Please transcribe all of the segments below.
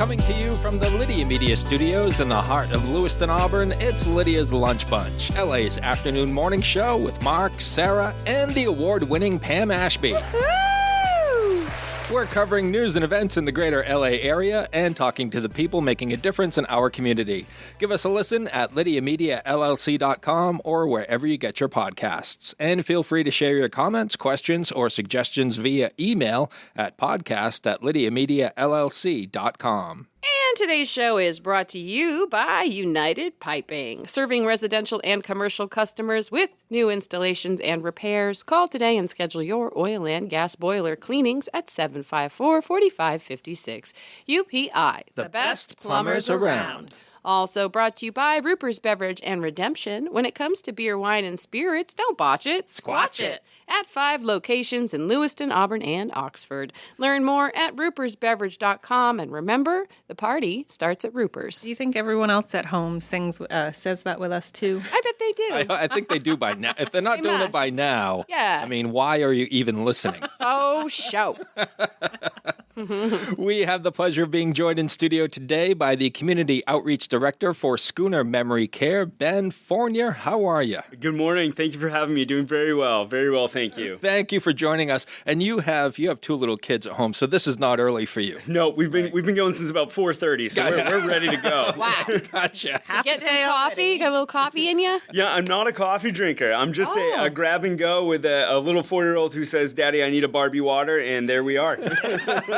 Coming to you from the Lydia Media Studios in the heart of Lewiston, Auburn, it's Lydia's Lunch Bunch, LA's afternoon morning show with Mark, Sarah, and the award-winning Pam Ashby. We're covering news and events in the greater LA area and talking to the people making a difference in our community. Give us a listen at lydiamediallc.com or wherever you get your podcasts. And feel free to share your comments, questions, or suggestions via email at podcast@lydiamediallc.com. And today's show is brought to you by United Piping, serving residential and commercial customers with new installations and repairs. Call today and schedule your oil and gas boiler cleanings at 754-4556. UPI, the best plumbers around. Also brought to you by Ruper's Beverage and Redemption. When it comes to beer, wine, and spirits, don't botch it, squatch it. At 5 locations in Lewiston, Auburn, and Oxford. Learn more at rupersbeverage.com. And remember, the party starts at Ruper's. Do you think everyone else at home says that with us too? I bet they do. I think they do by now. If they're not doing it by now, yeah. I mean, why are you even listening? Oh, show. We have the pleasure of being joined in studio today by the Community Outreach Director for Schooner Memory Care, Ben Fournier. How are you? Good morning. Thank you for having me. Doing very well. Very well, thank you. Thank you for joining us. And you have 2 little kids at home, so this is not early for you. No, we've been going since about 4:30, so we're ready to go. Wow. Gotcha. Get some coffee? Got a little coffee in you? Yeah, I'm not a coffee drinker. I'm just a grab and go with a little 4-year-old who says, "Daddy, I need a Barbie water," and there we are.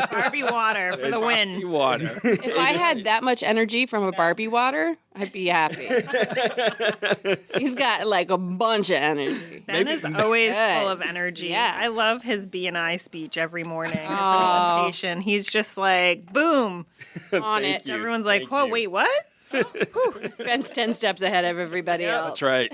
Barbie water for the win. Water. If I had that much energy from a Barbie water, I'd be happy. He's got like a bunch of energy. Ben is always Good. full of energy. Yeah. I love his B&I speech every morning, his presentation. He's just like, boom. On it. you. Everyone's like, Thank whoa, you. wait, what? Ben's 10 steps ahead of everybody else. That's right.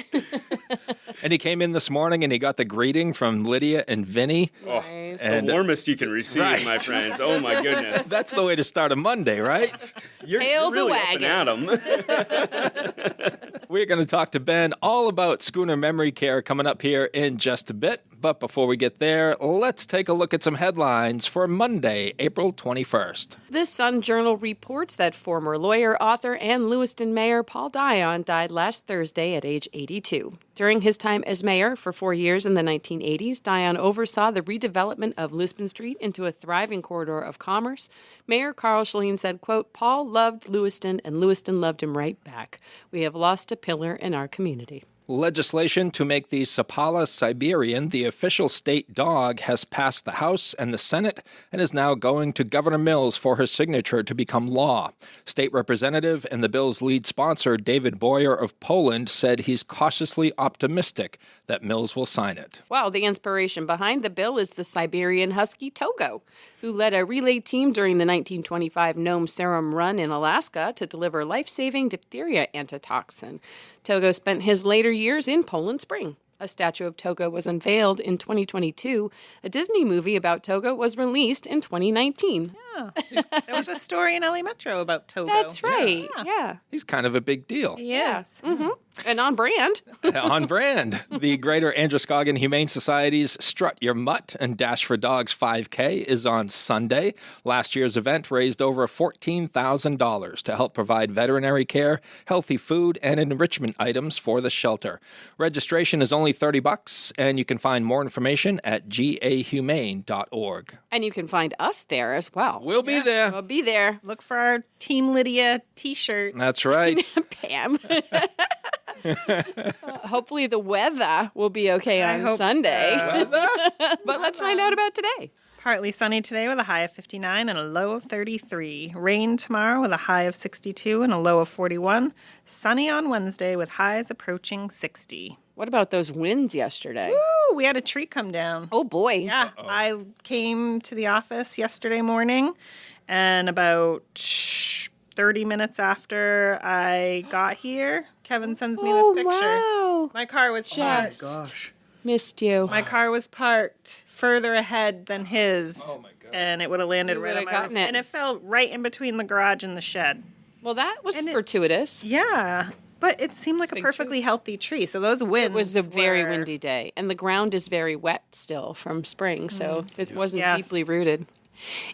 And he came in this morning and he got the greeting from Lydia and Vinny. Nice. The warmest you can receive, Right. my friends. Oh, my goodness. That's the way to start a Monday, right? You're Tails really a-wagging. up and at 'em. We're going to talk to Ben all about Schooner Memory Care coming up here in just a bit. But before we get there, let's take a look at some headlines for Monday, April 21st. The Sun Journal reports that former lawyer, author, and Lewiston Mayor Paul Dion died last Thursday at age 82. During his time as mayor for 4 years in the 1980s, Dion oversaw the redevelopment of Lisbon Street into a thriving corridor of commerce. Mayor Carl Schleen said, quote, "Paul loved Lewiston and Lewiston loved him right back. We have lost a pillar in our community." Legislation to make the Sapala Siberian the official state dog has passed the House and the Senate and is now going to Governor Mills for his signature to become law. State Representative and the bill's lead sponsor, David Boyer of Poland, said he's cautiously optimistic that Mills will sign it. Well, the inspiration behind the bill is the Siberian Husky Togo, who led a relay team during the 1925 Nome Serum Run in Alaska to deliver life-saving diphtheria antitoxin. Togo spent his later years in Poland Spring. A statue of Togo was unveiled in 2022. A Disney movie about Togo was released in 2019. Yeah. There was a story in LA Metro about Togo. That's right. Yeah. He's kind of a big deal. He is. And on brand. On brand, the Greater Androscoggin Humane Society's Strut Your Mutt and Dash for Dogs 5K is on Sunday. Last year's event raised over $14,000 to help provide veterinary care, healthy food, and enrichment items for the shelter. Registration is only $30, and you can find more information at gahumane.org. And you can find us there as well. We'll be there. We'll be there. Look for our Team Lydia t-shirt. That's right. Pam. Hopefully the weather will be okay I on hope Sunday. so. But let's find out about today. Partly sunny today with a high of 59 and a low of 33. Rain tomorrow with a high of 62 and a low of 41. Sunny on Wednesday with highs approaching 60. What about those winds yesterday? Woo, we had a tree come down. Oh, boy. Yeah, I came to the office yesterday morning, and about 30 minutes after I got here, Kevin sends me this picture. Wow. My car was parked. Gosh. Missed you. My car was parked further ahead than his. Oh, my God. And it would have landed You right on would've my gotten roof. it. And it fell right in between the garage and the shed. Well, that was And it- fortuitous. Yeah. But it seemed like a big perfectly healthy tree. So those winds It was a very were- windy day, and the ground is very wet still from spring, so it wasn't Yes. deeply rooted.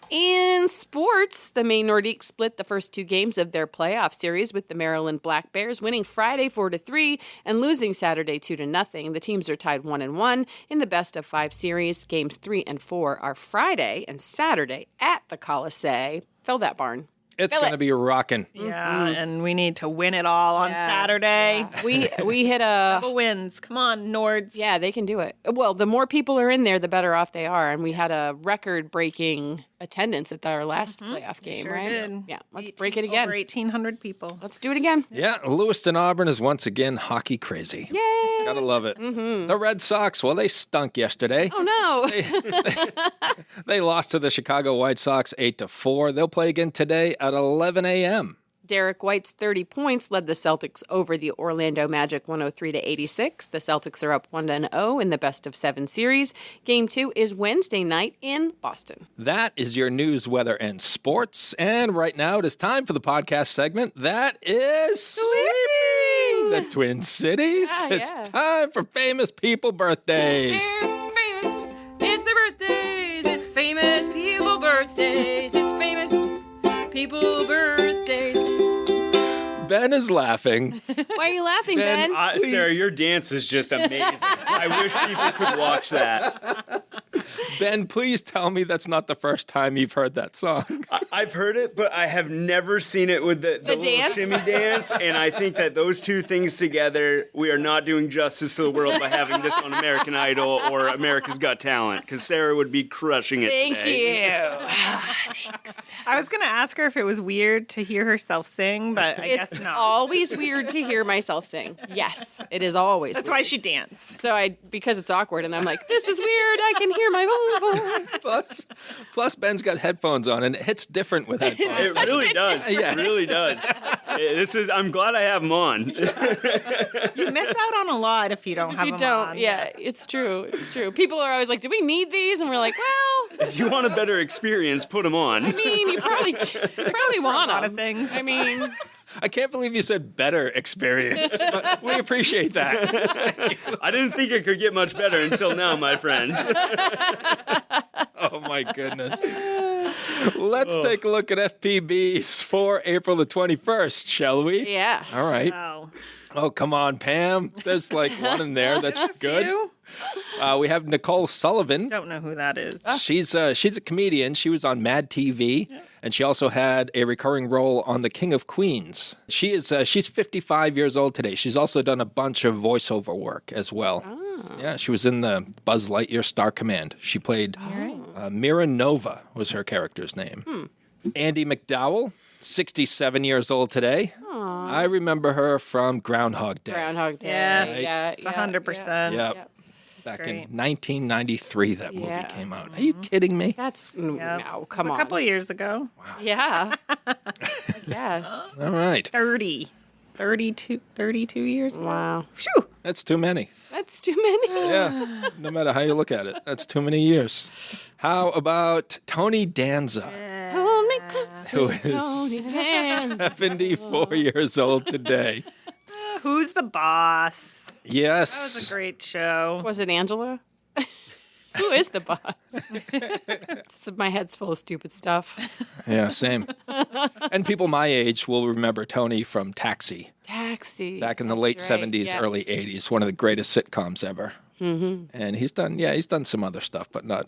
In sports, the Maine Nordiques split the first 2 games of their playoff series with the Maryland Black Bears winning Friday 4-3 and losing Saturday 2-0. The teams are tied 1-1 in the best of 5 series. Games 3 and 4 are Friday and Saturday at the Colisee. Fill that barn. It's going to be rocking. Yeah, and we need to win it all on Saturday. Yeah. We hit a... Double wins. Come on, Nords. Yeah, they can do it. Well, the more people are in there, the better off they are. And we had a record-breaking attendance at our last playoff game, Sure right? did. Yeah, let's break it again. Over 1,800 people. Let's do it again. Yeah, Lewiston Auburn is once again hockey crazy. Yay! Gotta love it. The Red Sox, well, they stunk yesterday. Oh, no. They lost to the Chicago White Sox 8-4. They'll play again today at 11 a.m. Derek White's 30 points led the Celtics over the Orlando Magic 103-86. The Celtics are up 1-0 in the best of 7 series. Game 2 is Wednesday night in Boston. That is your news, weather, and sports. And right now it is time for the podcast segment that is Sweeping the Twin Cities. It's time for famous people birthdays. They're famous. It's their birthdays. It's famous people birthdays. It's famous people birthdays. Ben is laughing. Why are you laughing, Ben? Sarah, your dance is just amazing. I wish people could watch that. Ben, please tell me that's not the first time you've heard that song. I've heard it, but I have never seen it with the little dance? shimmy dance. And I think that those two things together, we are not doing justice to the world by having this on American Idol or America's Got Talent, because Sarah would be crushing it Thank today. you. I was going to ask her if it was weird to hear herself sing, but I guess It's not. always weird to hear myself sing. Yes, it is always That's weird. why she danced. So because it's awkward, and I'm like, this is weird. I can hear my own voice. Plus, Ben's got headphones on, and it hits different with headphones. It really does. Yes. It really does. I'm glad I have them on. You miss out on a lot if you don't have If you them don't, on. yeah, it's true. It's true. People are always like, do we need these? And we're like, well, If you want a better experience, put them on. I mean, you probably For want a lot them. of things. I mean, I can't believe you said better experience, but we appreciate that. I didn't think it could get much better until now, my friends. Oh, my goodness. Let's take a look at FPBs for April the 21st, shall we? yeah. All right. Wow. Oh, come on, Pam. There's like one in there that's good. You? We have Nicole Sullivan. Don't know who that is. She's a comedian. She was on Mad TV, and she also had a recurring role on The King of Queens. She's 55 years old today. She's also done a bunch of voiceover work as well. Yeah, she was in the Buzz Lightyear Star Command. She played Mira Nova was her character's name. Andy McDowell, 67 years old today. I remember her from Groundhog Day. Groundhog Day. Yes, Yeah, 100%. Yep. Back in great. 1993, that movie Yeah. came out. Are you kidding me? That's Yep. no, come It was on. a couple of years ago. Yeah. Yes. All right. 32 years ago. Wow. Phew. That's too many. That's too many. Yeah. No matter how you look at it, that's too many years. How about Tony Danza, Hold me close. who is 74 years old today? Who's the boss? Yes. That was a great show. Was it Angela? Who is the boss? My head's full of stupid stuff. Yeah, same. And people my age will remember Tony from Taxi Taxi. back in the late That's right, 70s, yeah. early 80s. One of the greatest sitcoms ever. Mm-hmm. And he's done some other stuff, but not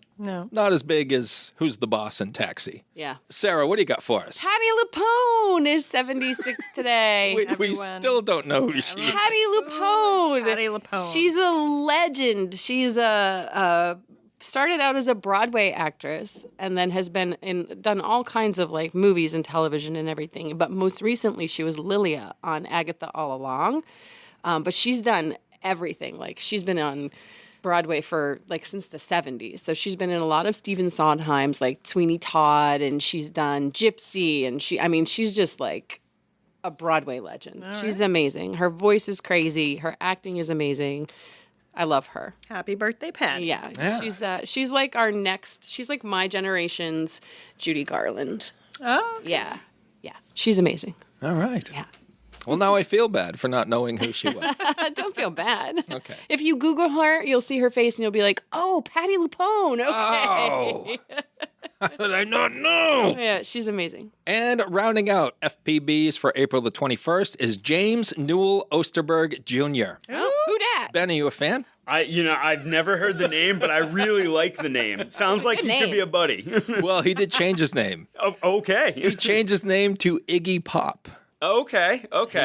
as big as Who's the Boss in Taxi. Yeah. Sarah, what do you got for us? Patty LuPone is 76 today. We everyone. still don't know who she is. Patty LuPone. Patty LuPone. She's a legend. She's started out as a Broadway actress and then has done all kinds of like movies and television and everything. But most recently, she was Lilia on Agatha All Along. But she's done everything. Like she's been on Broadway for like since the 70s. So she's been in a lot of Stephen Sondheim's like Sweeney Todd, and she's done Gypsy, and she's just like a Broadway legend. She's amazing. Her voice is crazy. Her acting is amazing. I love her. Happy birthday, Patty. Yeah. She's like she's like my generation's Judy Garland. Oh, Yeah. Yeah. She's amazing. All right. Yeah. Well, now I feel bad for not knowing who she was. Don't feel bad. Okay. If you Google her, you'll see her face and you'll be like, oh, Patty LuPone. Okay. Oh. How did I not know? Yeah, she's amazing. And rounding out FPBs for April the 21st is James Newell Osterberg Jr. Oh, who dat? Ben, are you a fan? I've never heard the name, but I really like the name. It sounds like Good he could name. be a buddy. Well, he did change his name. Oh, okay. He changed his name to Iggy Pop. Okay.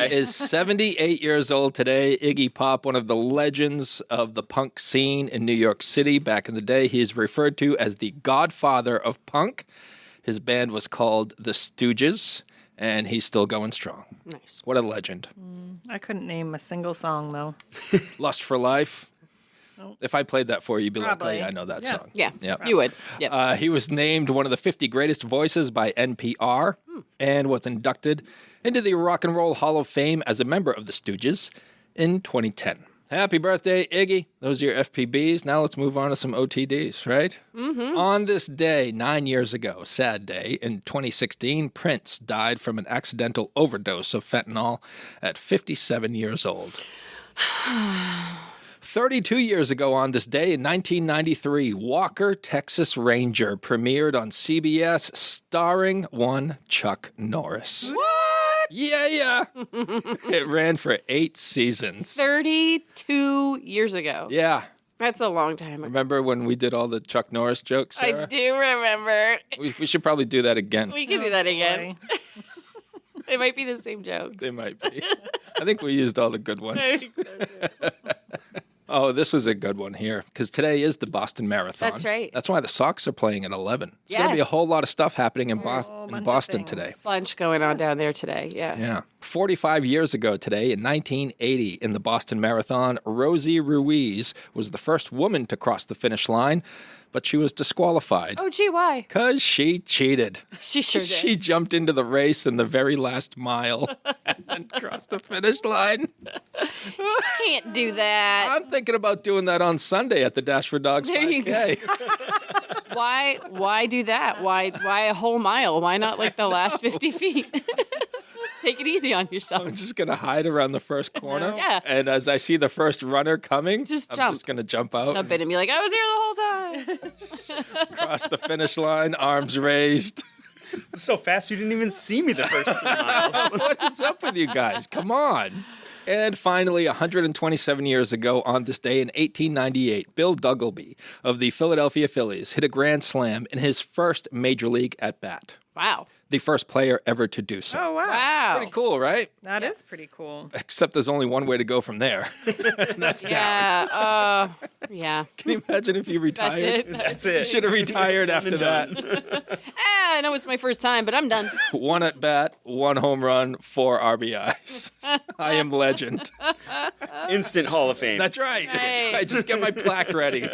He is 78 years old today. Iggy Pop, one of the legends of the punk scene in New York City back in the day. He is referred to as the godfather of punk. His band was called The Stooges, and he's still going strong. Nice. What a legend. I couldn't name a single song, though. Lust for Life. If I played that for you, you'd be like, oh, Probably. yeah, I know that Yeah. song. Yeah, Yep. you would. Yep. He was named one of the 50 greatest voices by NPR and was inducted into the Rock and Roll Hall of Fame as a member of the Stooges in 2010. Happy birthday, Iggy. Those are your FPBs. Now let's move on to some OTDs, right? Mm-hmm. On this day, 9 years ago, sad day, in 2016, Prince died from an accidental overdose of fentanyl at 57 years old. 32 years ago on this day, in 1993, Walker, Texas Ranger premiered on CBS, starring one Chuck Norris. What? Yeah. It ran for 8 seasons. 32 years ago. Yeah. That's a long time ago. Remember when we did all the Chuck Norris jokes, Sarah? I do remember. We should probably do that again. We can do that again. Boy. It might be the same jokes. They might be. I think we used all the good I ones. think so, too. Oh, this is a good one here, because today is the Boston Marathon. That's right. That's why the Sox are playing at 11. There's going to be a Yes. whole lot of stuff happening in, bunch of Boston things. today. Bunch going on down there today. Yeah. Yeah. 45 years ago today, in 1980, in the Boston Marathon, Rosie Ruiz was the first woman to cross the finish line, but she was disqualified Oh, gee, why? because she cheated. She sure did. She jumped into the race in the very last mile and crossed the finish line. Can't do that. I'm thinking about doing that on Sunday at the Dash for Dogs There you 5K. Why do that? Why a whole mile? Why not like the last 50 feet? Take it easy on yourself. I'm just going to hide around the first corner. Yeah. And as I see the first runner coming, Just I'm jump. just going to jump out, Jump in and be like, I was here the whole time. cross the finish line, arms raised. So fast you didn't even see me the first 3 miles. What is up with you guys? Come on. And finally, 127 years ago on this day in 1898, Bill Duggleby of the Philadelphia Phillies hit a grand slam in his first major league at-bat. Wow. The first player ever to do so. Oh, wow. Wow. Pretty cool, right? That is pretty cool. Except there's only one way to go from there. And that's down. Yeah. Yeah. Can you imagine if you That's retired? it. That's You it. should have retired after that. I know it's my first time, but I'm done. 1 at bat, 1 home run, 4 RBIs. I am legend. Instant Hall of Fame. That's right. Hey. I just get my plaque ready.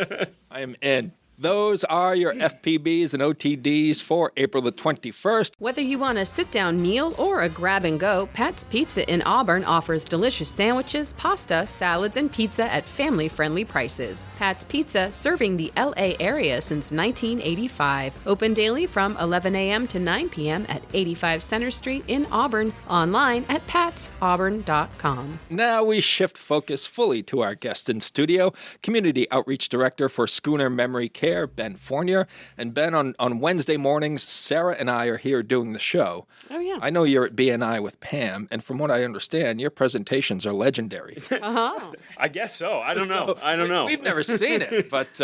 I am in. Those are your FPBs and OTDs for April the 21st. Whether you want a sit-down meal or a grab-and-go, Pat's Pizza in Auburn offers delicious sandwiches, pasta, salads, and pizza at family-friendly prices. Pat's Pizza, serving the L.A. area since 1985. Open daily from 11 a.m. to 9 p.m. at 85 Center Street in Auburn. Online at patsauburn.com. Now we shift focus fully to our guest in studio, Community Outreach Director for Schooner Memory Care, Ben Fournier. And Ben, on Wednesday mornings, Sarah and I are here doing the show. Oh, yeah. I know you're at BNI with Pam, and from what I understand, your presentations are legendary. Uh-huh. I guess so. I don't know. We've never seen it, but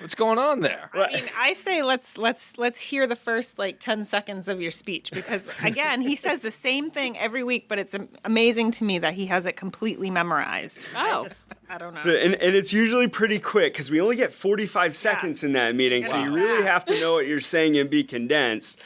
what's going on there? I mean, I say let's hear the first 10 seconds of your speech, because again, he says the same thing every week, but it's amazing to me that he has it completely memorized. Oh. I don't know. So, and it's usually pretty quick because we only get 45 seconds in that meeting, so you really have to know what you're saying and be condensed.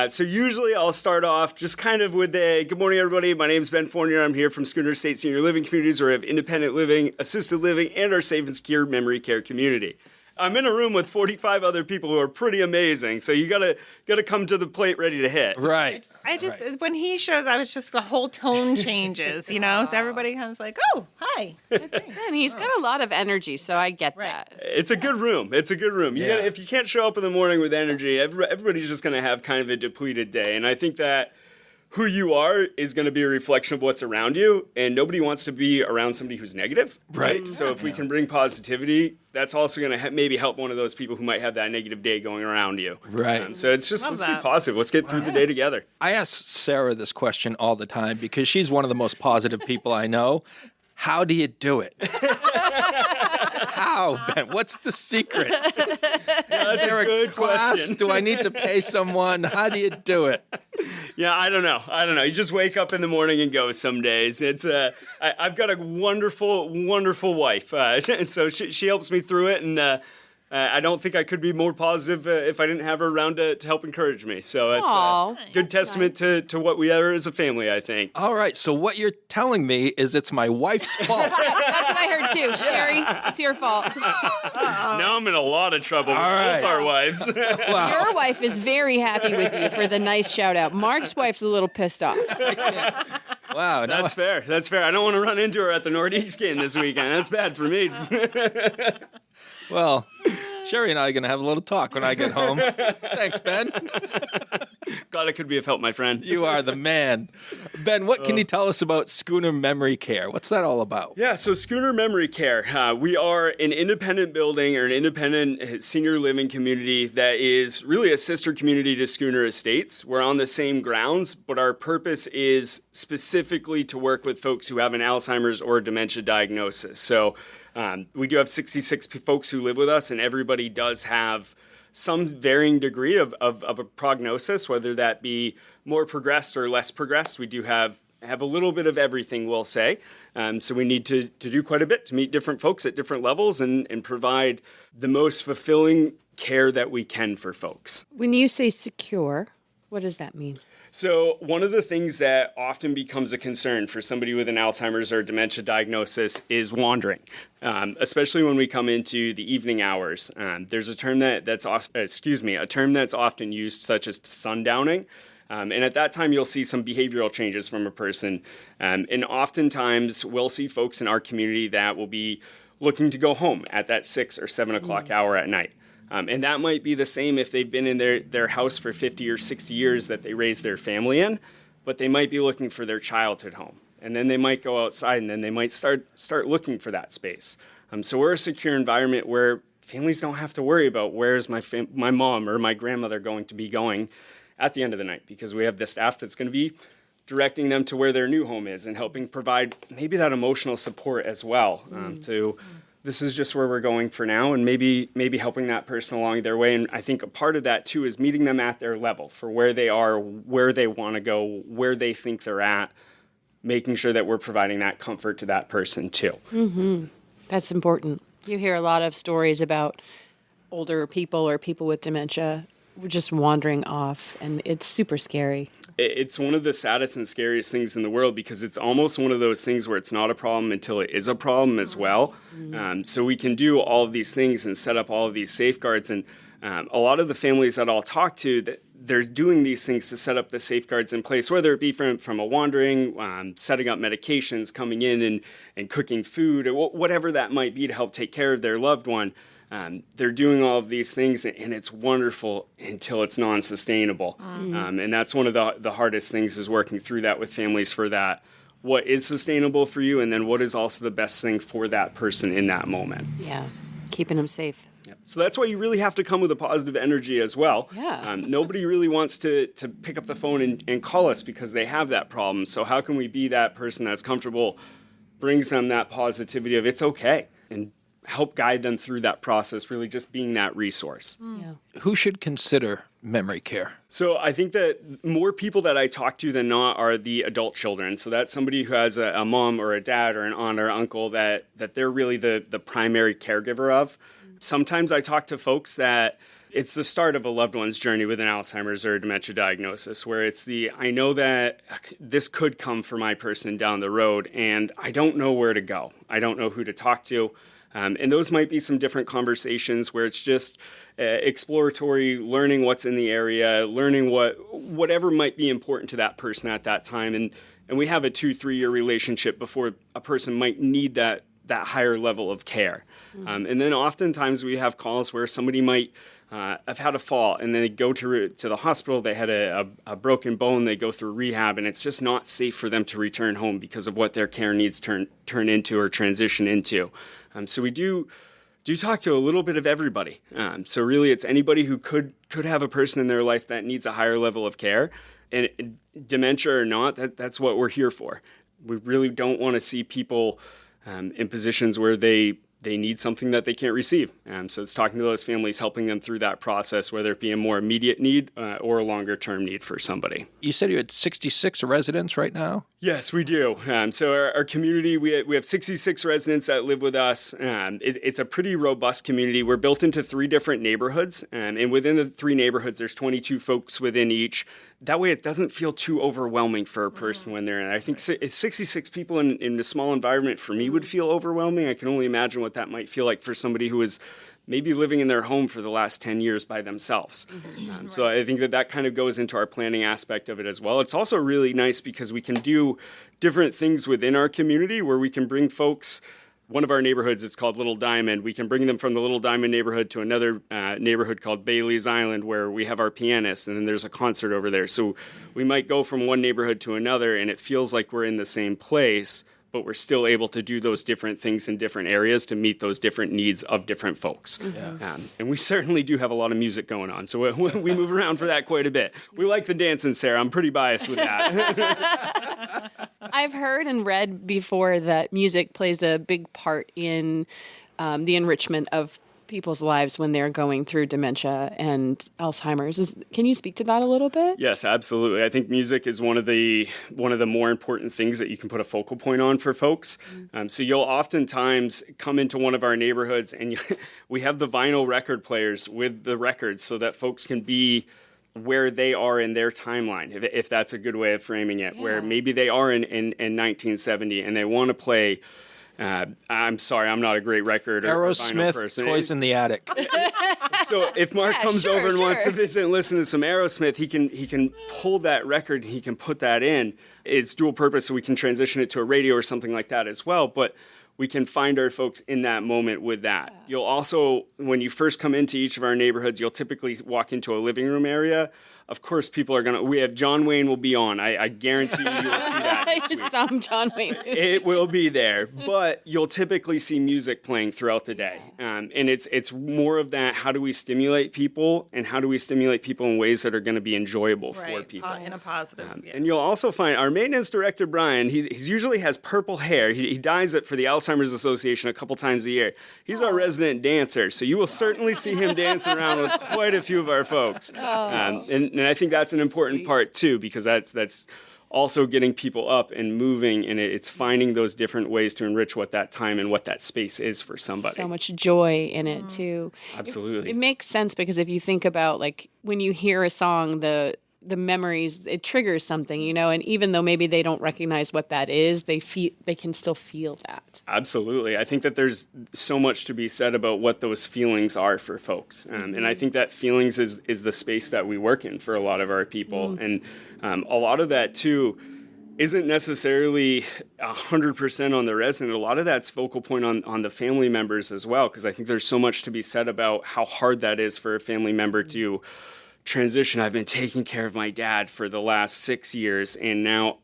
So usually I'll start off just kind of with a good morning, everybody. My name is Ben Fournier. I'm here from Schooner State Senior Living Communities, where we have independent living, assisted living, and our safe and secure memory care community. I'm in a room with 45 other people who are pretty amazing, so you gotta come to the plate ready to hit. Right. I just when he shows, I was just the whole tone changes, so everybody comes like, oh, hi. And he's got a lot of energy, so I get that. It's a good room. It's a good room. You Yeah. if you can't show up in the morning with energy, everybody's just gonna have kind of a depleted day, and I think that who you are is going to be a reflection of what's around you, and nobody wants to be around somebody who's negative, right? So if we can bring positivity, that's also going to maybe help one of those people who might have that negative day going around you. Right. So it's just, let's be positive. Let's get through the day together. I ask Sarah this question all the time because she's one of the most positive people I know. How do you do it? How, Ben? What's the secret? That's a good question. Do I need to pay someone? How do you do it? Yeah, I don't know. You just wake up in the morning and go some days. It's I've got a wonderful, wonderful wife. So she helps me through it, and I don't think I could be more positive if I didn't have her around to help encourage me. So it's a good testament to what we are as a family, I think. All right, so what you're telling me is it's my wife's fault. That's what I heard too. Sherry, it's your fault. Now I'm in a lot of trouble with both our wives. Wow. Your wife is very happy with you for the nice shout out. Mark's wife's a little pissed off. Wow. That's fair. I don't want to run into her at the Northeast game this weekend. That's bad for me. Well, Sherry and I are going to have a little talk when I get home. Thanks, Ben. Glad I could be of help, my friend. You are the man. Ben, what can you tell us about Schooner Memory Care? What's that all about? Yeah, so Schooner Memory Care, we are an independent building or an independent senior living community that is really a sister community to Schooner Estates. We're on the same grounds, but our purpose is specifically to work with folks who have an Alzheimer's or dementia diagnosis. So we do have 66 folks who live with us, and everybody does have some varying degree of a prognosis, whether that be more progressed or less progressed. We do have a little bit of everything, we'll say. So we need to do quite a bit to meet different folks at different levels and provide the most fulfilling care that we can for folks. When you say secure, what does that mean? So one of the things that often becomes a concern for somebody with an Alzheimer's or dementia diagnosis is wandering, especially when we come into the evening hours. There's a term that's often used, such as sundowning. And at that time, you'll see some behavioral changes from a person. And oftentimes, we'll see folks in our community that will be looking to go home at that 6 or 7 o'clock hour at night. And that might be the same if they've been in their house for 50 or 60 years that they raised their family in, but they might be looking for their childhood home. And then they might go outside, and then they might start looking for that space. So we're a secure environment where families don't have to worry about where's my mom or my grandmother going to be going at the end of the night, because we have the staff that's going to be directing them to where their new home is and helping provide maybe that emotional support as well to this is just where we're going for now, and maybe helping that person along their way. And I think a part of that too is meeting them at their level for where they are, where they want to go, where they think they're at, making sure that we're providing that comfort to that person too. Mm-hmm. That's important. You hear a lot of stories about older people or people with dementia just wandering off, and it's super scary. It's one of the saddest and scariest things in the world, because it's almost one of those things where it's not a problem until it is a problem as well. So we can do all of these things and set up all of these safeguards. And a lot of the families that I'll talk to, that they're doing these things to set up the safeguards in place, whether it be from a wandering, setting up medications, coming in and cooking food, or whatever that might be to help take care of their loved one. They're doing all of these things, and it's wonderful until it's non-sustainable. And that's one of the hardest things, is working through that with families for that. What is sustainable for you, and then what is also the best thing for that person in that moment. Yeah, keeping them safe. Yep. So that's why you really have to come with a positive energy as well. Yeah. Nobody really wants to pick up the phone and call us because they have that problem. So how can we be that person that's comfortable, brings them that positivity of it's okay, and help guide them through that process, really just being that resource. Yeah. Who should consider memory care? So I think that more people that I talk to than not are the adult children. So that's somebody who has a mom or a dad or an aunt or uncle that they're really the primary caregiver of. Sometimes I talk to folks that it's the start of a loved one's journey with an Alzheimer's or a dementia diagnosis, where it's I know that this could come for my person down the road, and I don't know where to go. I don't know who to talk to. And those might be some different conversations where it's just exploratory, learning what's in the area, learning whatever might be important to that person at that time. And we have a 2-3 year relationship before a person might need that that higher level of care. And then oftentimes we have calls where somebody might have had a fall and then they go to the hospital, they had a broken bone, they go through rehab, and it's just not safe for them to return home because of what their care needs turn into or transition into. So we do talk to a little bit of everybody. So really it's anybody who could have a person in their life that needs a higher level of care. And dementia or not, that's what we're here for. We really don't want to see people in positions where they need something that they can't receive. So it's talking to those families, helping them through that process, whether it be a more immediate need or a longer term need for somebody. You said you had 66 residents right now? Yes, we do. So our community, we have 66 residents that live with us. It's a pretty robust community. We're built into 3 different neighborhoods, and within the 3 neighborhoods, there's 22 folks within each. That way it doesn't feel too overwhelming for a person when they're in it. I think 66 people in a small environment for me would feel overwhelming. I can only imagine what that might feel like for somebody who is maybe living in their home for the last 10 years by themselves. So I think that kind of goes into our planning aspect of it as well. It's also really nice because we can do different things within our community where we can bring folks. One of our neighborhoods, it's called Little Diamond. We can bring them from the Little Diamond neighborhood to another neighborhood called Bailey's Island where we have our pianist, and then there's a concert over there. So we might go from one neighborhood to another, and it feels like we're in the same place, but we're still able to do those different things in different areas to meet those different needs of different folks. And we certainly do have a lot of music going on, so we move around for that quite a bit. We like the dancing, Sarah. I'm pretty biased with that. I've heard and read before that music plays a big part in the enrichment of people's lives when they're going through dementia and Alzheimer's. Can you speak to that a little bit? Yes, absolutely. I think music is one of the more important things that you can put a focal point on for folks. So you'll oftentimes come into one of our neighborhoods and we have the vinyl record players with the records so that folks can be where they are in their timeline, if that's a good way of framing it, where maybe they are in 1970 and they want to play, I'm sorry, I'm not a great record or vinyl person. Toys in the Attic. So if Mark comes over and wants to visit and listen to some Aerosmith, he can pull that record and he can put that in. It's dual purpose, so we can transition it to a radio or something like that as well, but we can find our folks in that moment with that. You'll also, when you first come into each of our neighborhoods, you'll typically walk into a living room area. Of course, people are we have John Wayne will be on. I guarantee you will see that. I just saw John Wayne. It will be there, but you'll typically see music playing throughout the day. And it's more of that, how do we stimulate people, and how do we stimulate people in ways that are going to be enjoyable for people. In a positive. And you'll also find our maintenance director, Brian, he usually has purple hair. He dyes it for the Alzheimer's Association a couple times a year. He's our resident dancer, so you will certainly see him dancing around with quite a few of our folks. And I think that's an important part too, because that's also getting people up and moving, and it's finding those different ways to enrich what that time and what that space is for somebody. So much joy in it too. Absolutely. It makes sense because if you think about like when you hear a song, the memories, it triggers something, and even though maybe they don't recognize what that is, they can still feel that. Absolutely. I think that there's so much to be said about what those feelings are for folks. And I think that feelings is the space that we work in for a lot of our people. And a lot of that too isn't necessarily 100% on the resident. A lot of that's focal point on the family members as well, because I think there's so much to be said about how hard that is for a family member to transition. I've been taking care of my dad for the last 6 years, and now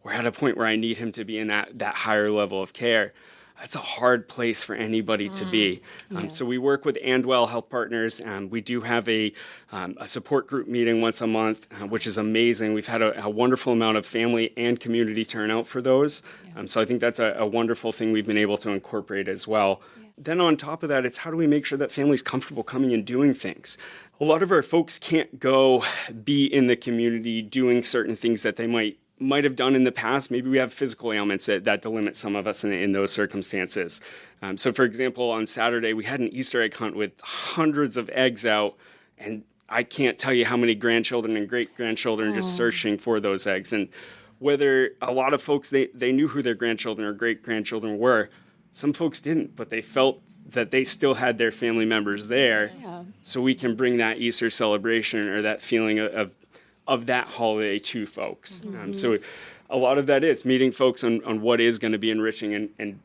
we're at a point where I need him to be in that higher level of care. That's a hard place for anybody to be. So we work with Andwell Health Partners. We do have a support group meeting once a month, which is amazing. We've had a wonderful amount of family and community turnout for those. So I think that's a wonderful thing we've been able to incorporate as well. Then on top of that, it's how do we make sure that family's comfortable coming and doing things? A lot of our folks can't go be in the community doing certain things that they might have done in the past. Maybe we have physical ailments that delimit some of us in those circumstances. So for example, on Saturday, we had an Easter egg hunt with hundreds of eggs out, and I can't tell you how many grandchildren and great-grandchildren just searching for those eggs. And whether a lot of folks, they knew who their grandchildren or great-grandchildren were, some folks didn't, but they felt that they still had their family members there. So we can bring that Easter celebration or that feeling of that holiday to folks. So a lot of that is meeting folks on what is going to be enriching and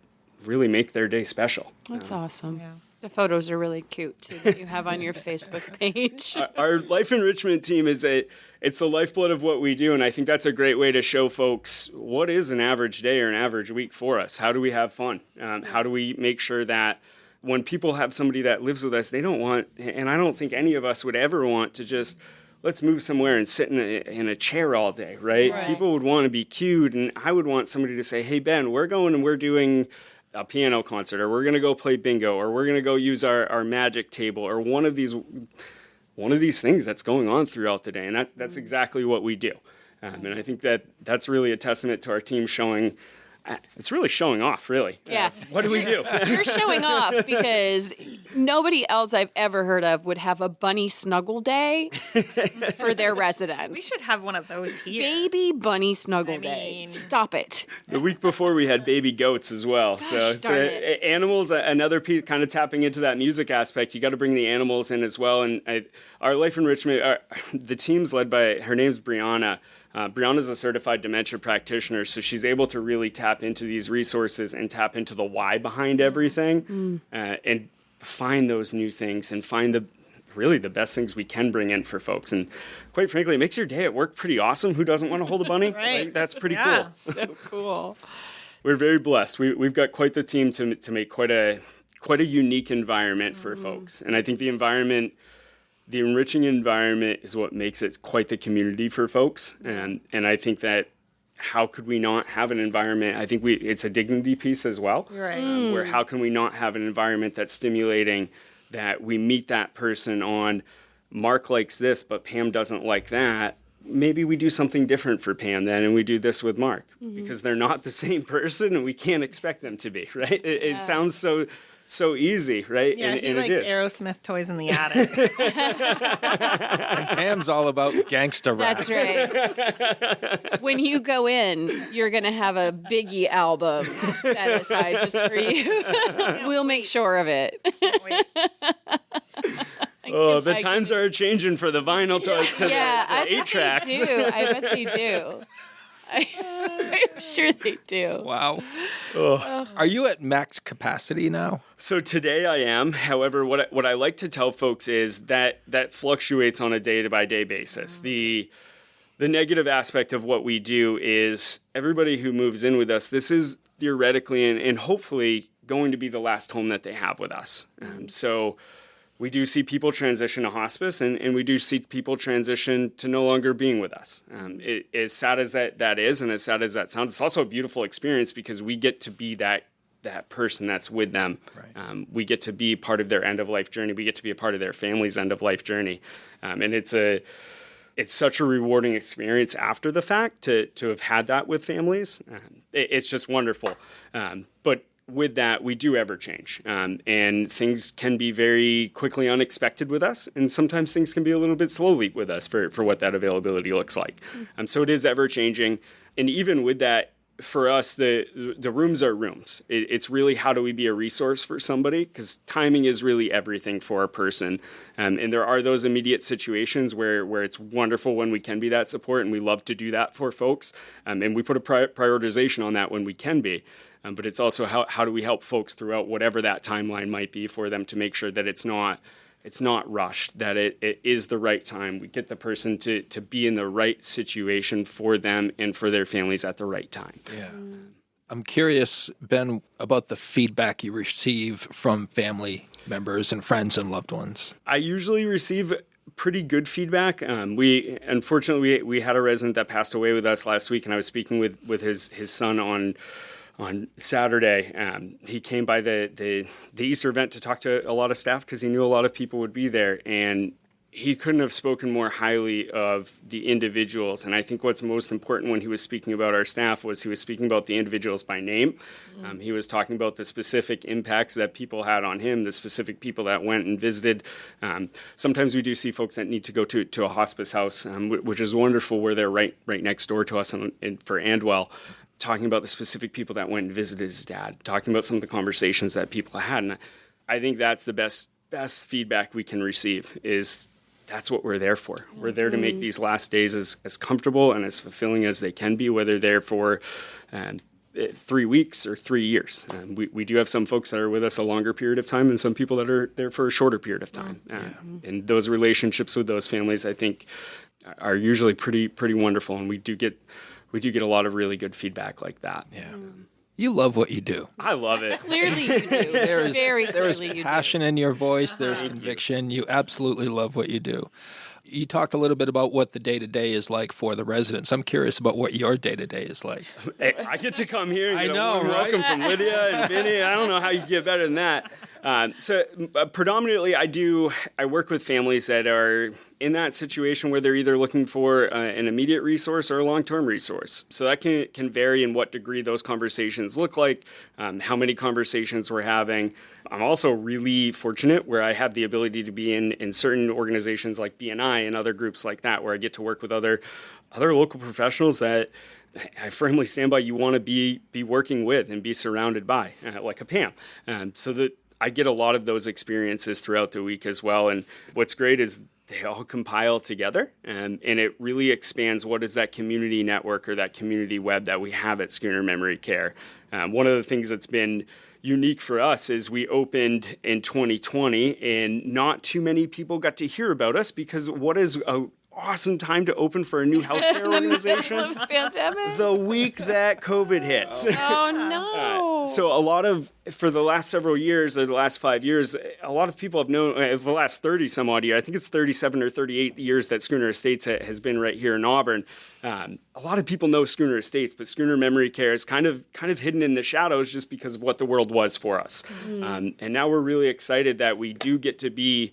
really make their day special. That's awesome. Yeah. The photos are really cute, too, that you have on your Facebook page. Our life enrichment team it's the lifeblood of what we do, and I think that's a great way to show folks what is an average day or an average week for us. How do we have fun? How do we make sure that when people have somebody that lives with us, they don't want, and I don't think any of us would ever want to just, let's move somewhere and sit in a chair all day, right? People would want to be cued, and I would want somebody to say, hey, Ben, we're going and we're doing a piano concert, or we're going to go play bingo, or we're going to go use our magic table, or one of these things that's going on throughout the day. And that's exactly what we do. And I think that's really a testament to our team showing, it's really showing off, really. Yeah. What do we do? You're showing off because nobody else I've ever heard of would have a bunny snuggle day for their residents. We should have one of those here. Baby bunny snuggle day. Stop it. The week before we had baby goats as well. Gosh, So darn it. animals, another piece, kind of tapping into that music aspect. You got to bring the animals in as well. And our life enrichment, the team's led by, her name's Brianna. Brianna's a certified dementia practitioner, so she's able to really tap into these resources and tap into the why behind everything and find those new things and find the best things we can bring in for folks. And quite frankly, it makes your day at work pretty awesome. Who doesn't want to hold a bunny? Right. That's pretty Yeah. cool. So cool. We're very blessed. We've got quite the team to make quite a unique environment for folks. And I think the enriching environment is what makes it quite the community for folks. And I think that how could we not have an environment? I think it's a dignity piece as well. Right. Where how can we not have an environment that's stimulating, that we meet that person on, Mark likes this, but Pam doesn't like that. Maybe we do something different for Pam then, and we do this with Mark, because they're not the same person and we can't expect them to be, right? It sounds so easy, right? Yeah, and he likes it is. Aerosmith toys in the attic. Pam's all about gangsta rap. That's right. When you go in, you're going to have a Biggie album set aside just for you. We'll make sure of it. Oh, the times are changing for the vinyl to Yeah, the 8 tracks. I bet they do. I bet they do. I'm sure they do. Wow. Are you at max capacity now? So today I am. However, what I like to tell folks is that fluctuates on a day-by-day basis. The negative aspect of what we do is everybody who moves in with us, this is theoretically and hopefully going to be the last home that they have with us. So we do see people transition to hospice, and we do see people transition to no longer being with us. As sad as that is, and as sad as that sounds, it's also a beautiful experience because we get to be that person that's with them. Right. We get to be part of their end-of-life journey. We get to be a part of their family's end-of-life journey. And it's such a rewarding experience after the fact to have had that with families. It's just wonderful. But with that, we do ever change. And things can be very quickly unexpected with us. And sometimes things can be a little bit slowly with us for what that availability looks like. So it is ever changing. And even with that, for us, the rooms are rooms. It's really how do we be a resource for somebody? Because timing is really everything for a person. And there are those immediate situations where it's wonderful when we can be that support, and we love to do that for folks. And we put a prioritization on that when we can be. But it's also how do we help folks throughout whatever that timeline might be for them to make sure that it's not rushed, that it is the right time. We get the person to be in the right situation for them and for their families at the right time. Yeah. I'm curious, Ben, about the feedback you receive from family members and friends and loved ones. I usually receive pretty good feedback. We had a resident that passed away with us last week, and I was speaking with his son on Saturday. He came by the Easter event to talk to a lot of staff because he knew a lot of people would be there, and he couldn't have spoken more highly of the individuals. And I think what's most important when he was speaking about our staff was he was speaking about the individuals by name. He was talking about the specific impacts that people had on him, the specific people that went and visited. Sometimes we do see folks that need to go to a hospice house, which is wonderful, where they're right next door to us for Andwell. Talking about the specific people that went and visited his dad, talking about some of the conversations that people had. And I think that's the best feedback we can receive, is that's what we're there for. We're there to make these last days as comfortable and as fulfilling as they can be, whether they're for 3 weeks or 3 years. We do have some folks that are with us a longer period of time and some people that are there for a shorter period of time. And those relationships with those families, I think, are usually pretty wonderful. And we do get a lot of really good feedback like that. Yeah. You love what you do. I love it. Clearly you do. Very clearly you do. There's passion in your voice. There's conviction. You absolutely love what you do. You talked a little bit about what the day-to-day is like for the residents. I'm curious about what your day-to-day is like. Hey, I get to come here and I get know, a warm right? welcome from Lydia and Vinny. I don't know how you get better than that. Predominantly, I work with families that are in that situation where they're either looking for an immediate resource or a long-term resource. So that can vary in what degree those conversations look like, how many conversations we're having. I'm also really fortunate where I have the ability to be in certain organizations like BNI and other groups like that, where I get to work with other local professionals that I firmly stand by you want to be working with and be surrounded by, like a Pam. So that I get a lot of those experiences throughout the week as well. And what's great is they all compile together, and it really expands what is that community network or that community web that we have at Schooner Memory Care. One of the things that's been unique for us is we opened in 2020, and not too many people got to hear about us because what is a awesome time to open for a new healthcare organization? In the middle of pandemic? The week that COVID hits. Oh, no. So for the last several years, or the last 5 years, a lot of people have known, the last 30 some odd years, I think it's 37 or 38 years that Schooner Estates has been right here in Auburn. A lot of people know Schooner Estates, but Schooner Memory Care is kind of hidden in the shadows just because of what the world was for us. And now we're really excited that we do get to be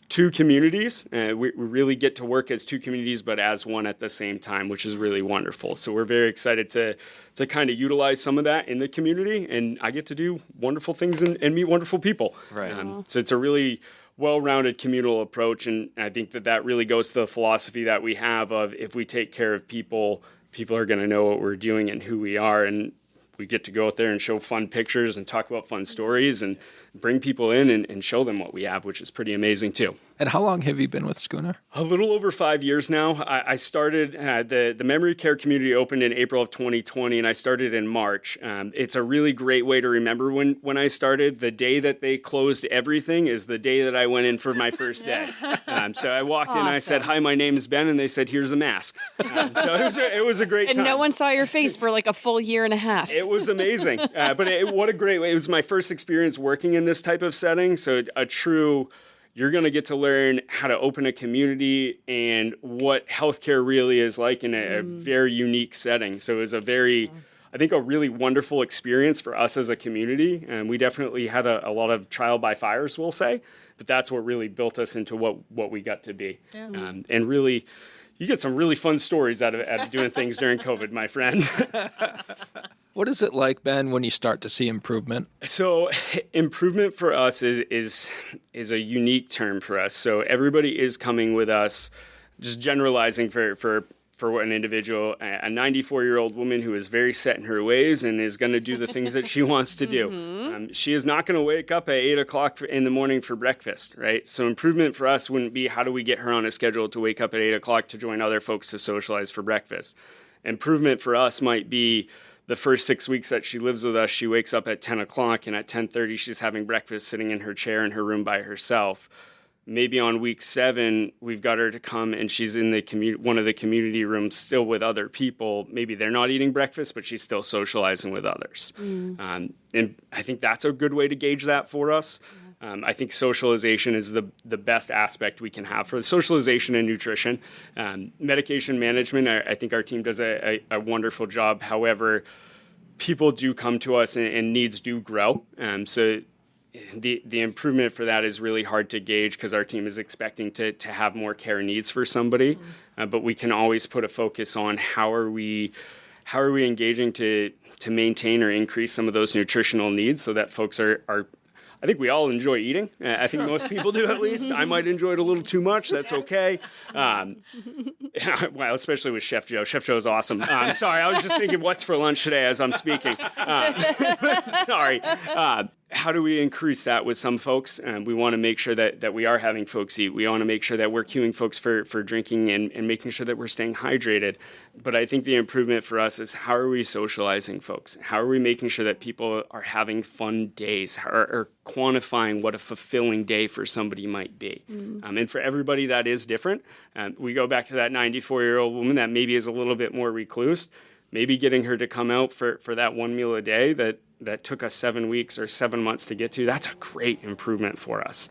two communities. We really get to work as two communities, but as one at the same time, which is really wonderful. So we're very excited to kind of utilize some of that in the community, and I get to do wonderful things and meet wonderful people. Right. So it's a really well-rounded communal approach, and I think that really goes to the philosophy that we have of if we take care of people, people are going to know what we're doing and who we are, and we get to go out there and show fun pictures and talk about fun stories and bring people in and show them what we have, which is pretty amazing too. And how long have you been with Schooner? A little over 5 years now. I started, the memory care community opened in April of 2020, and I started in March. It's a really great way to remember when I started. The day that they closed everything is the day that I went in for my first day. So I walked in and I said, "Hi, my name is Ben," and they said, "Here's a mask." So it was a great time. And no one saw your face for like a full year and a half. It was amazing. But what a great way. It was my first experience working in this type of setting. So you're going to get to learn how to open a community and what healthcare really is like in a very unique setting. So it was I think, a really wonderful experience for us as a community. And we definitely had a lot of trial by fires, we'll say. But that's what really built us into what we got to be. Yeah. And really, you get some really fun stories out of doing things during COVID, my friend. What is it like, Ben, when you start to see improvement? So improvement for us is a unique term for us. So everybody is coming with us, just generalizing for an individual, a 94-year-old woman who is very set in her ways and is going to do the things that she wants to do. She is not going to wake up at 8 o'clock in the morning for breakfast, right? So improvement for us wouldn't be how do we get her on a schedule to wake up at 8 o'clock to join other folks to socialize for breakfast. Improvement for us might be the first 6 weeks that she lives with us, she wakes up at 10 o'clock, and at 10:30 she's having breakfast sitting in her chair in her room by herself. Maybe on week 7, we've got her to come and she's in one of the community rooms still with other people. Maybe they're not eating breakfast, but she's still socializing with others. And I think that's a good way to gauge that for us. I think socialization is the best aspect we can have for socialization and nutrition. Medication management, I think our team does a wonderful job. However, people do come to us and needs do grow. So the improvement for that is really hard to gauge because our team is expecting to have more care needs for somebody. But we can always put a focus on how are we engaging to maintain or increase some of those nutritional needs so that folks are I think we all enjoy eating. I think most people do, at least. I might enjoy it a little too much. That's okay. Well, especially with Chef Joe. Chef Joe is awesome. Sorry, I was just thinking what's for lunch today as I'm speaking. Sorry. how do we increase that with some folks? We want to make sure that we are having folks eat. We want to make sure that we're cueing folks for drinking and making sure that we're staying hydrated. But I think the improvement for us is how are we socializing folks? How are we making sure that people are having fun days or quantifying what a fulfilling day for somebody might be? And for everybody, that is different. We go back to that 94-year-old woman that maybe is a little bit more recluse. Maybe getting her to come out for that one meal a day that took us 7 weeks or 7 months to get to, that's a great improvement for us.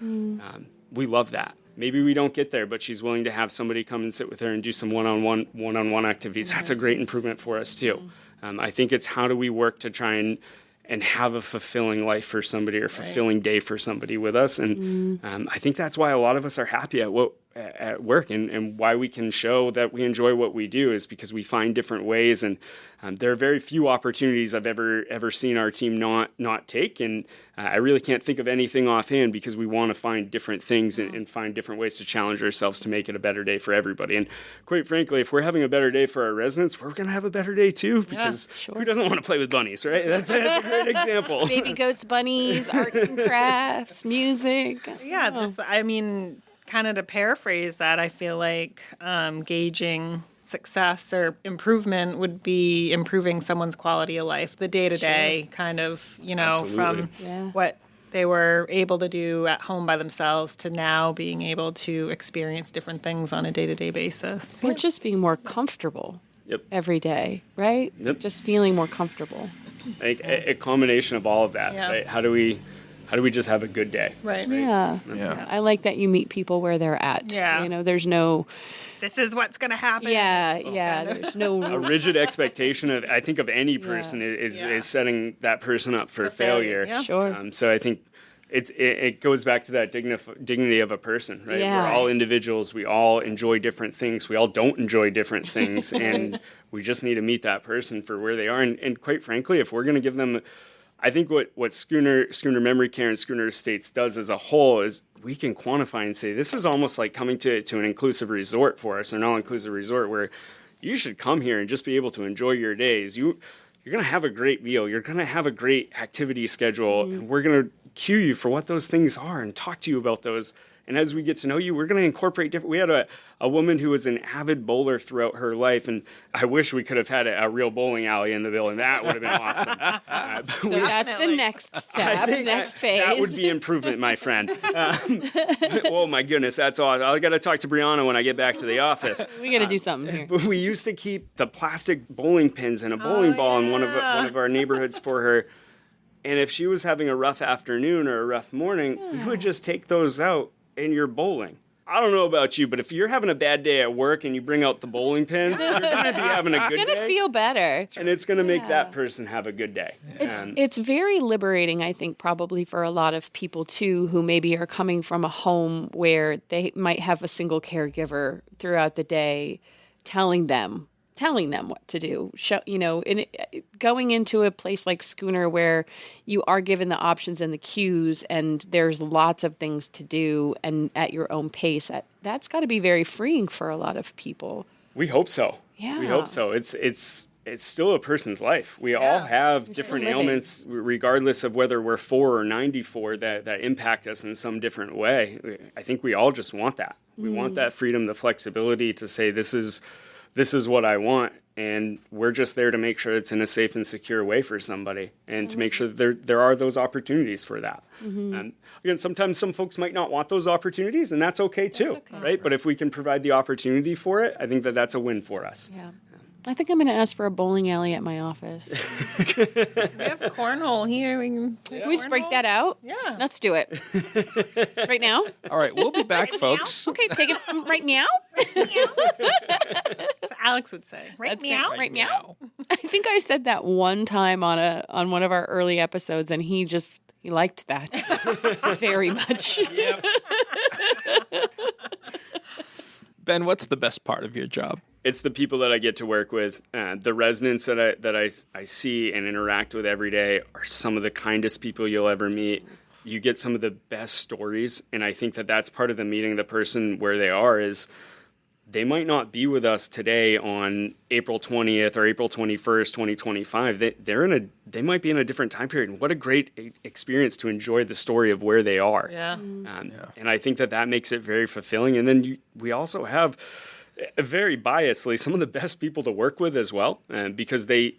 We love that. Maybe we don't get there, but she's willing to have somebody come and sit with her and do some one-on-one activities. That's a great improvement for us too. I think it's how do we work to try and have a fulfilling life for somebody or fulfilling day for somebody with us. And I think that's why a lot of us are happy at work and why we can show that we enjoy what we do is because we find different ways. And there are very few opportunities I've ever seen our team not take. And I really can't think of anything offhand because we want to find different things and find different ways to challenge ourselves to make it a better day for everybody. And quite frankly, if we're having a better day for our residents, we're going to have a better day too, because who doesn't want to play with bunnies, right? That's a great example. Baby goats, bunnies, arts and crafts, music. Yeah, kind of to paraphrase that, I feel like gauging success or improvement would be improving someone's quality of life, the day-to-day kind of, Absolutely. From what they were able to do at home by themselves to now being able to experience different things on a day-to-day basis. Or just being more comfortable every day, right? Yep. Just feeling more comfortable. Like a combination of all of that, right? How do we just have a good day? Right. Yeah. I like that you meet people where they're at. Yeah. There's no... This is what's going to happen. There's no... A rigid expectation of any person is setting that person up for failure. Yeah. Sure. So I think it goes back to that dignity of a person, right? Yeah. We're all individuals. We all enjoy different things. We all don't enjoy different things. And we just need to meet that person for where they are. And quite frankly, if we're going to give them... I think what Schooner Memory Care and Schooner Estates does as a whole is we can quantify and say this is almost like coming to an inclusive resort for us, or an all-inclusive resort where you should come here and just be able to enjoy your days. You're going to have a great meal. You're going to have a great activity schedule, and we're going to cue you for what those things are and talk to you about those. And as we get to know you, we're going to incorporate different... We had a woman who was an avid bowler throughout her life, and I wish we could have had a real bowling alley in the building. That would have been awesome. So that's the next step, next phase. That would be improvement, my friend. Oh, my goodness, that's awesome. I got to talk to Brianna when I get back to the office. We got to do something here. But we used to keep the plastic bowling pins and a bowling ball in one of our neighborhoods for her. And if she was having a rough afternoon or a rough morning, we would just take those out and you're bowling. I don't know about you, but if you're having a bad day at work and you bring out the bowling pins, you're going to be having a good day. It's going to feel better. And it's going to make that person have a good day. It's very liberating, I think, probably for a lot of people, too, who maybe are coming from a home where they might have a single caregiver throughout the day telling them what to do. Going into a place like Schooner where you are given the options and the cues and there's lots of things to do and at your own pace, that's got to be very freeing for a lot of people. We hope so. Yeah. We hope so. It's still a person's life. We all have different ailments, regardless of whether we're 4 or 94, that impact us in some different way. I think we all just want that. We want that freedom, the flexibility to say, this is what I want, and we're just there to make sure it's in a safe and secure way for somebody, and to make sure that there are those opportunities for that. Again, sometimes some folks might not want those opportunities, and that's okay too, right? But if we can provide the opportunity for it, I think that's a win for us. Yeah. I think I'm going to ask for a bowling alley at my office. We have cornhole here. Can we just break that out? Yeah. Let's do it. Right now? All right, we'll be back, folks. Okay, take it right meow. Alex would say. Right meow. Right meow. I think I said that one time on one of our early episodes, and he liked that very much. Yep. Ben, what's the best part of your job? It's the people that I get to work with. The residents that I see and interact with every day are some of the kindest people you'll ever meet. You get some of the best stories, and I think that's part of the meeting the person where they are is they might not be with us today on April 20th or April 21st, 2025. They might be in a different time period. And what a great experience to enjoy the story of where they are. Yeah. And I think that makes it very fulfilling. And then we also have, very biasly, some of the best people to work with as well, because they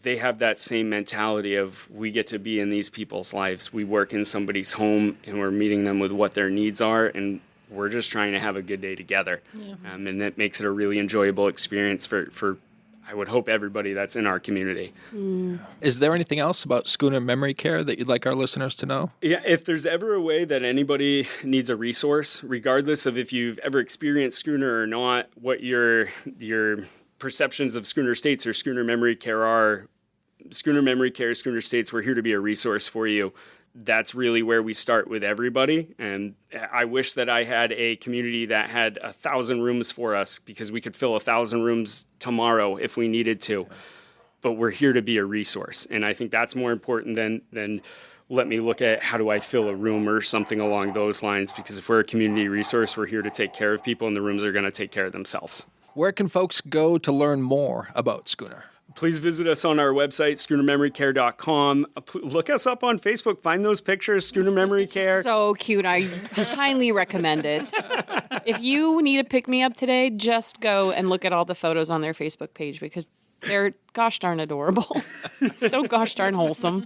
have that same mentality of, we get to be in these people's lives. We work in somebody's home and we're meeting them with what their needs are, and we're just trying to have a good day together. Yeah. And that makes it a really enjoyable experience for I would hope, everybody that's in our community. Is there anything else about Schooner Memory Care that you'd like our listeners to know? Yeah, if there's ever a way that anybody needs a resource, regardless of if you've ever experienced Schooner or not, what your perceptions of Schooner States or Schooner Memory Care are, Schooner Memory Care, Schooner States, we're here to be a resource for you. That's really where we start with everybody. And I wish that I had a community that had 1,000 rooms for us, because we could fill 1,000 rooms tomorrow if we needed to. But we're here to be a resource. And I think that's more important than let me look at how do I fill a room or something along those lines. Because if we're a community resource, we're here to take care of people, and the rooms are going to take care of themselves. Where can folks go to learn more about Schooner? Please visit us on our website, schoonermemorycare.com. Look us up on Facebook. Find those pictures, Schooner Memory Care. So cute. I highly recommend it. If you need a pick-me-up today, just go and look at all the photos on their Facebook page, because they're gosh darn adorable. So gosh darn wholesome.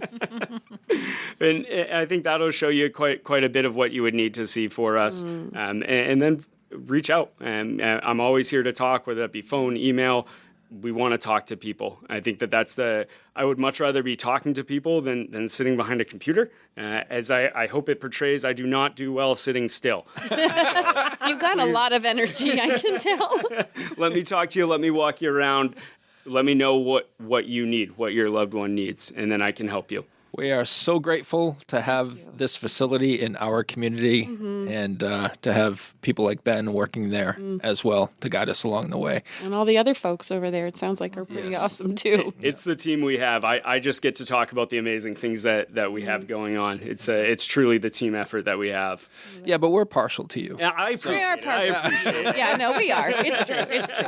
And I think that'll show you quite a bit of what you would need to see for us. And then reach out. I'm always here to talk, whether that be phone, email. We want to talk to people. I think I would much rather be talking to people than sitting behind a computer. As I hope it portrays, I do not do well sitting still. You've got a lot of energy, I can tell. Let me talk to you. Let me walk you around. Let me know what you need, what your loved one needs, and then I can help you. We are so grateful to have this facility in our community, and to have people like Ben working there as well to guide us along the way. And all the other folks over there, it sounds like, are pretty awesome too. It's the team we have. I just get to talk about the amazing things that we have going on. It's truly the team effort that we have. Yeah, but we're partial to you. Yeah, I appreciate it. Yeah, no, we are. It's true. It's true.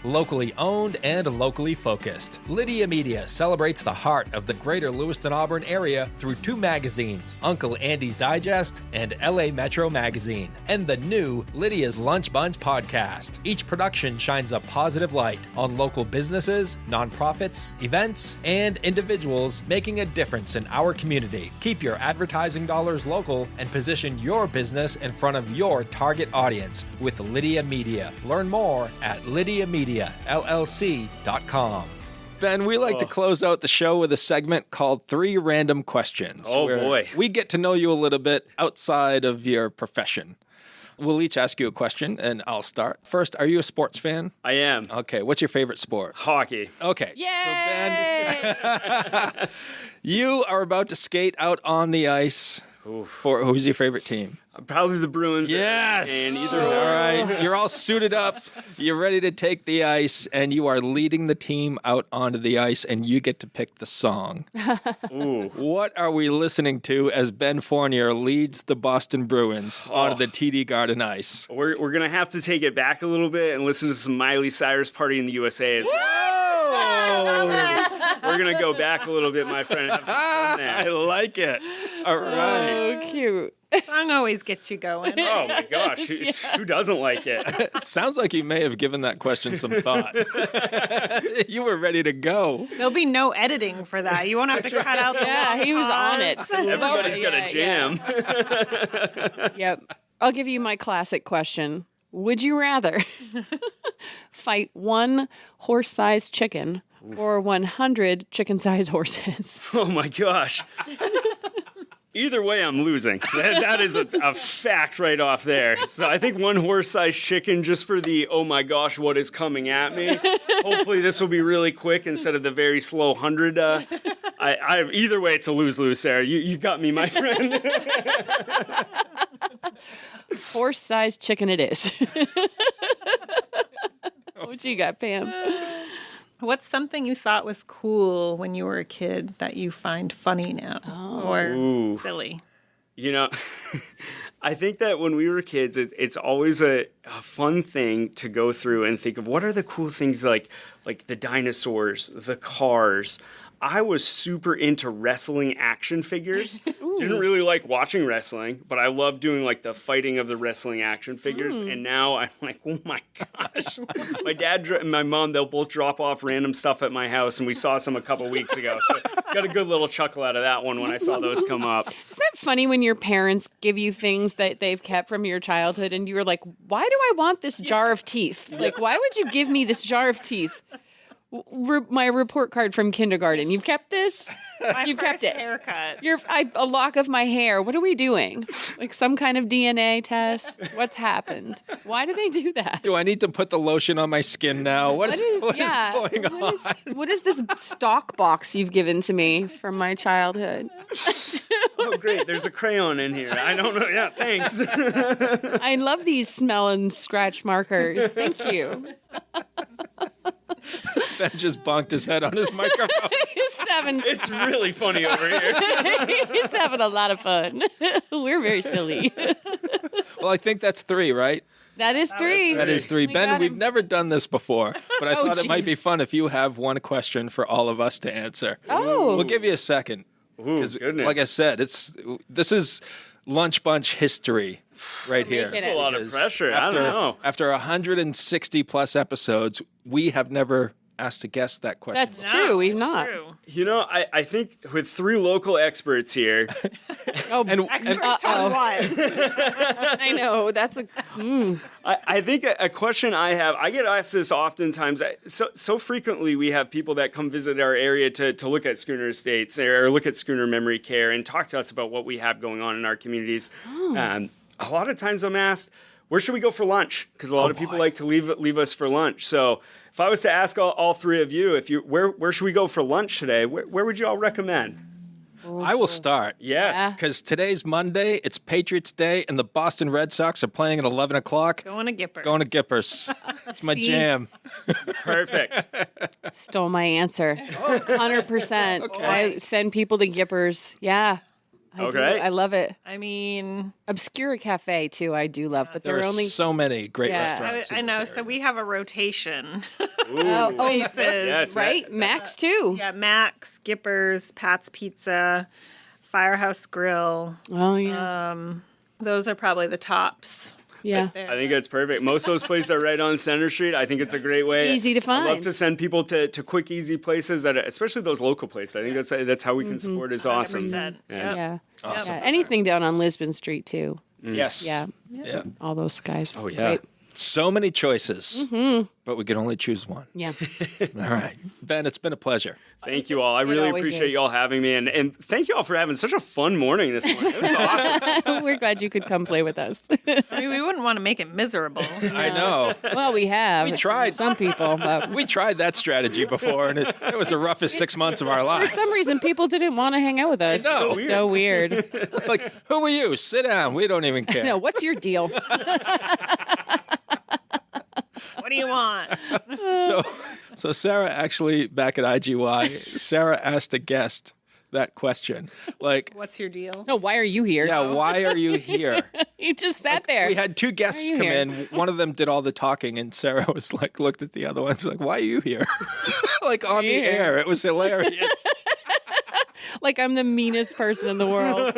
Locally owned and locally focused, Lydia Media celebrates the heart of the greater Lewiston-Auburn area through 2 magazines, Uncle Andy's Digest and LA Metro Magazine, and the new Lydia's Lunch Bunch podcast. Each production shines a positive light on local businesses, nonprofits, events, and individuals making a difference in our community. Keep your advertising dollars local and position your business in front of your target audience with Lydia Media. Learn more at LlydiaMediaLLC.com. Ben, we like to close out the show with a segment called 3 Random Questions. Oh, boy. We get to know you a little bit outside of your profession. We'll each ask you a question, and I'll start. First, are you a sports fan? I am. Okay, what's your favorite sport? Hockey. Okay. Yay! So, Ben, you are about to skate out on the ice. For who's your favorite team? Probably the Bruins. Yes. And All right. You're all suited up. You're ready to take the ice, and you are leading the team out onto the ice, and you get to pick the song. Ooh. What are we listening to as Ben Fournier leads the Boston Bruins onto the TD Garden ice? We're going to have to take it back a little bit and listen to some Miley Cyrus Party in the USA as well. We're going to go back a little bit, my friend, and have some fun there. I like it. All right. Oh, cute. Song always gets you going. Oh, my gosh. Who doesn't like it? It sounds like you may have given that question some thought. You were ready to go. There'll be no editing for that. You won't have to cut out the Yeah, he was on it. Everybody's got a jam. Yep. I'll give you my classic question. Would you rather fight 1 horse-sized chicken or 100 chicken-sized horses? Oh, my gosh. Either way, I'm losing. That is a fact right off there. So I think 1 horse-sized chicken just for the, oh my gosh, what is coming at me. Hopefully this will be really quick instead of the very slow 100. Either way, it's a lose-lose there. You got me, my friend. Horse-sized chicken it is. What you got, Pam? What's something you thought was cool when you were a kid that you find funny now or silly? You know, I think that when we were kids, it's always a fun thing to go through and think of what are the cool things like the dinosaurs, the cars. I was super into wrestling action figures. Didn't really like watching wrestling, but I loved doing like the fighting of the wrestling action figures. And now I'm like, oh my gosh. My dad and my mom, they'll both drop off random stuff at my house, and we saw some a couple weeks ago. So got a good little chuckle out of that one when I saw those come up. Isn't that funny when your parents give you things that they've kept from your childhood and you were like, why do I want this jar of teeth? Like, why would you give me this jar of teeth? My report card from kindergarten. You've kept this? You've kept it. Haircut. A lock of my hair. What are we doing? Like some kind of DNA test? What's happened? Why do they do that? Do I need to put the lotion on my skin now? What is going on? What is this stock box you've given to me from my childhood? Oh, great. There's a crayon in here. I don't know. Yeah, thanks. I love these smell and scratch markers. Thank you. Ben just bonked his head on his microphone. It's really funny over here. He's having a lot of fun. We're very silly. Well, I think that's 3, right? That is 3. That is 3. Ben, we've never done this before, but I thought it might be fun if you have one question for all of us to answer. Oh. We'll give you a second. Ooh, goodness. Like I said, this is Lunch Bunch history right here. That's a lot of pressure. I don't know. After 160 plus episodes, we have never asked a guest that question. That's true. We've not. True. You know, I think with 3 local experts here. Experts on what? I know. That's I think a question I have, I get asked this oftentimes. So frequently we have people that come visit our area to look at Schooner Estates or look at Schooner Memory Care and talk to us about what we have going on in our communities. A lot of times I'm asked, where should we go for lunch? Because a lot of people like to leave us for lunch. So if I was to ask all 3 of you, where should we go for lunch today? Where would you all recommend? I will start. Yes. Because today's Monday, it's Patriots Day, and the Boston Red Sox are playing at 11 o'clock. Going to Gippers. Going to Gippers. It's my jam. Perfect. Stole my answer. 100%. Okay. I send people to Gippers. Yeah. I do. I love it. I mean, Obscura Cafe too. I do love, but There are only so many great restaurants. I know. So we have a rotation. Yes, right. Max too. Yeah, Max, Gippers, Pat's Pizza, Firehouse Grill. Oh yeah. Those are probably the tops. Yeah. Right there. I think that's perfect. Most of those places are right on Center Street. I think it's a great way. Easy to find. I love to send people to quick, easy places, especially those local places. I think that's how we can support is awesome. 100%. Yeah. Awesome. Yeah. Anything down on Lisbon Street too. Yes. Yeah. Yeah. All those guys. Oh, yeah. Great. So many choices, but we can only choose one. Yeah. All right. Ben, it's been a pleasure. Thank you all. I really always appreciate is. you all having me. And thank you all for having such a fun morning this morning. It was awesome. We're glad you could come play with us. I mean, we wouldn't want to make it miserable. I know. Well, we have. We tried. Some people, but We tried that strategy before, and it was the roughest 6 months of our for lives. some reason, people didn't want to hang out with us. I know. So weird. Like, who are you? Sit down. We don't even care. No, what's your deal? What do you want? So Sarah actually, back at IGY, Sarah asked a guest that question. Like, What's your deal? No, why are you here? yeah, why are you here? You just sat there. We had 2 guests Why are you come here? in. One of them did all the talking, and Sarah was like, looked at the other ones like, why are you here? Like on the you here? air. It was hilarious. Like I'm the meanest person in the world.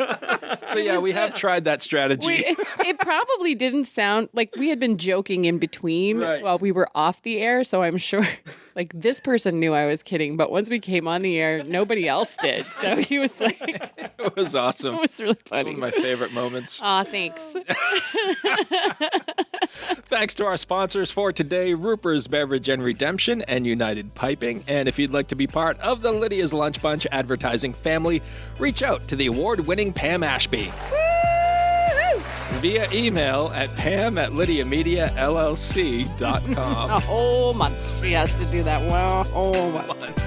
So yeah, we have tried that strategy. It probably didn't sound like we had been joking in between Right. while we were off the air. So I'm sure like this person knew I was kidding. But once we came on the air, nobody else did. So he was like, It was awesome. it was really One funny. of my favorite moments. Aw, thanks. Thanks to our sponsors for today, Ruper's Beverage and Redemption and United Piping. And if you'd like to be part of the Lydia's Lunch Bunch advertising family, reach out to the award-winning Pam Ashby via email at pam@lydiamediallc.com. A whole month. She has to do that. Well, a whole month.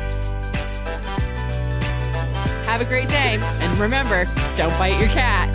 Have a great day. And remember, don't bite your cat.